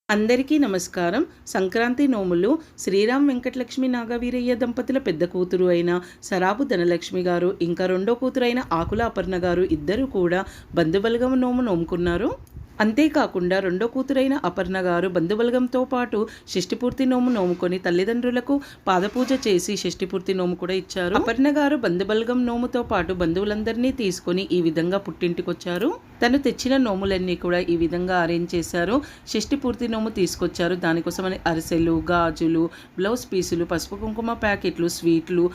అందరికీ నమస్కారం. సంక్రాంతి నోములు శ్రీరామ్ వెంకటలక్ష్మి నాగవీరయ్య దంపతుల పెద్ద కూతురు అయిన సరాబు ధనలక్ష్మి గారు, ఇంకా రెండో కూతురైన ఆకుల అపర్ణ గారు ఇద్దరు కూడా బంధుబలగం నోము నోముకున్నారు. అంతేకాకుండా రెండో కూతురైన అపర్ణ గారు బంధుబలగంతో పాటు షష్ఠిపూర్తి నోము నోముకొని తల్లిదండ్రులకు పాదపూజ చేసి షష్ఠిపూర్తి నోము కూడా ఇచ్చారు. అపర్ణ గారు బంధుబలగం నోముతో పాటు బంధువులందరినీ తీసుకొని ఈ విధంగా పుట్టింటికొచ్చారు. తను తెచ్చిన నోములన్నీ కూడా ఈ విధంగా అరేంజ్ చేశారు. షష్ఠిపూర్తి నోము తీసుకొచ్చారు. దానికోసమని అరిసెలు, గాజులు, బ్లౌజ్ పీసులు, పసుపు కుంకుమ ప్యాకెట్లు, స్వీట్లు,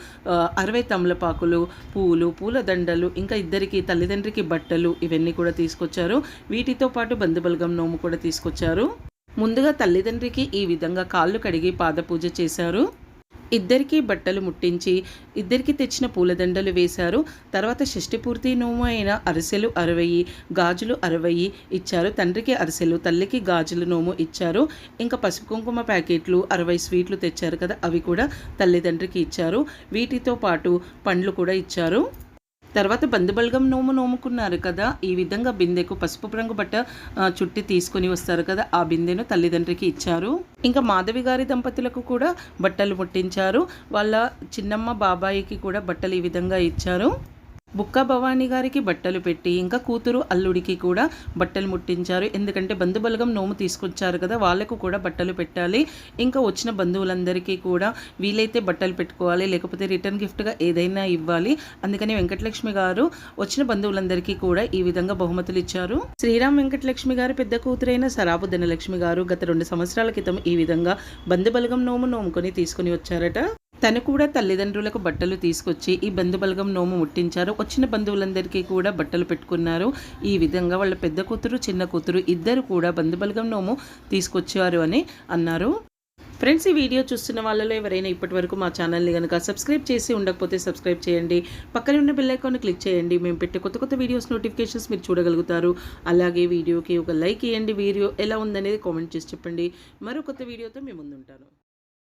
60 తమలపాకులు, పూలు, పూల దండలు, ఇంకా ఇద్దరికి తల్లిదండ్రికి బట్టలు ఇవన్నీ కూడా తీసుకొచ్చారు. వీటితో పాటు బంధుబలగం నోము కూడా తీసుకొచ్చారు. ముందుగా తల్లిదండ్రికి ఈ విధంగా కాళ్ళు కడిగి పాదపూజ చేశారు. ఇద్దరికి బట్టలు ముట్టించి ఇద్దరికి తెచ్చిన పూలదండలు వేశారు. తర్వాత షష్ఠిపూర్తి నోము అయిన అరిసెలు 60, గాజులు 60 ఇచ్చారు. తండ్రికి అరిసెలు, తల్లికి గాజుల నోము ఇచ్చారు. ఇంకా పసుపు కుంకుమ ప్యాకెట్లు 60 స్వీట్లు తెచ్చారు కదా, అవి కూడా తల్లిదండ్రికి ఇచ్చారు. వీటితో పాటు పండ్లు కూడా ఇచ్చారు. తర్వాత బంధుబలగం నోము నోముకున్నారు కదా, ఈ విధంగా బిందెకు పసుపు రంగు బట్ట చుట్టి తీసుకొని వస్తారు కదా, ఆ బిందెను తల్లిదండ్రికి ఇచ్చారు. ఇంకా మాధవి గారి దంపతులకు కూడా బట్టలు ముట్టించారు. వాళ్ళ చిన్నమ్మ బాబాయికి కూడా బట్టలు ఈ విధంగా ఇచ్చారు. బుక్క భవానీ గారికి బట్టలు పెట్టి ఇంకా కూతురు అల్లుడికి కూడా బట్టలు ముట్టించారు. ఎందుకంటే బంధుబలగం నోము తీసుకొచ్చారు కదా, వాళ్ళకు కూడా బట్టలు పెట్టాలి. ఇంకా వచ్చిన బంధువులందరికీ కూడా వీలైతే బట్టలు పెట్టుకోవాలి, లేకపోతే రిటర్న్ గిఫ్ట్గా ఏదైనా ఇవ్వాలి. అందుకని వెంకటలక్ష్మి గారు వచ్చిన బంధువులందరికీ కూడా ఈ విధంగా బహుమతులు ఇచ్చారు. శ్రీరామ్ వెంకటలక్ష్మి గారి పెద్ద కూతురైన సరాబు ధనలక్ష్మి గారు గత 2 సంవత్సరాల క్రితం ఈ విధంగా బంధుబలగం నోము నోముకొని తీసుకుని వచ్చారట. తను కూడా తల్లిదండ్రులకు బట్టలు తీసుకొచ్చి ఈ బంధుబలగం నోము ముట్టించారు. వచ్చిన బంధువులందరికీ కూడా బట్టలు పెట్టుకున్నారు. ఈ విధంగా వాళ్ళ పెద్ద కూతురు, చిన్న కూతురు ఇద్దరు కూడా బంధుబలగం నోము తీసుకొచ్చారు అని అన్నారు. ఫ్రెండ్స్, ఈ వీడియో చూస్తున్న వాళ్ళలో ఎవరైనా ఇప్పటివరకు మా ఛానల్ని కనుక సబ్స్క్రైబ్ చేసి ఉండకపోతే సబ్స్క్రైబ్ చేయండి. పక్కన ఉన్న బెల్ ఐకాన్ని క్లిక్ చేయండి. మేము పెట్టే కొత్త కొత్త వీడియోస్ నోటిఫికేషన్స్ మీరు చూడగలుగుతారు. అలాగే వీడియోకి ఒక లైక్ ఇవ్వండి. వీడియో ఎలా ఉందనేది కామెంట్ చేసి చెప్పండి. మరో కొత్త వీడియోతో మేము ముందుంటాను.